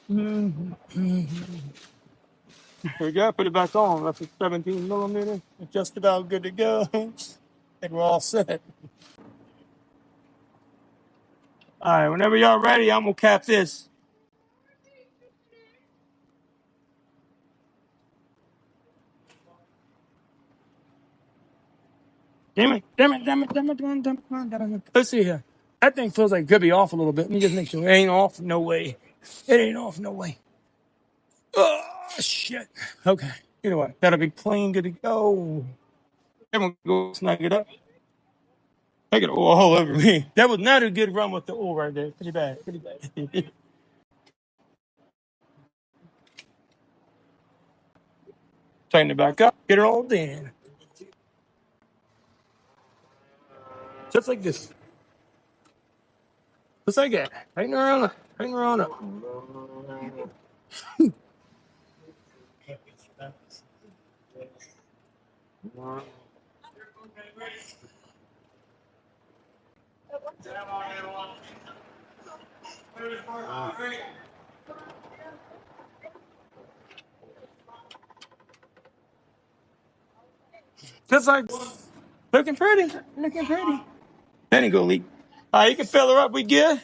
Here we go. Put it back on. That's a 17 millimeter. It's just about good to go. I think we're all set. All right. Whenever y'all ready, I'm gonna cap this. Damn it! Damn it! Damn it! Damn it! Damn it! Damn it! Damn it! Let's see here. That thing feels like it could be off a little bit. Let me just make sure it ain't off. No way. It ain't off. No way. Oh shit. Okay. You know what? That'll be clean. Good to go. Everyone go snug it up. Take it all over me. That was not a good run with the oil right there. Pretty bad. Pretty bad. Tighten it back up. Get it all in. Just like this. Just like that. Hang around up. Hang around up. Just like looking pretty. Looking pretty. Then it go leak. All right, you can fill her up. We good?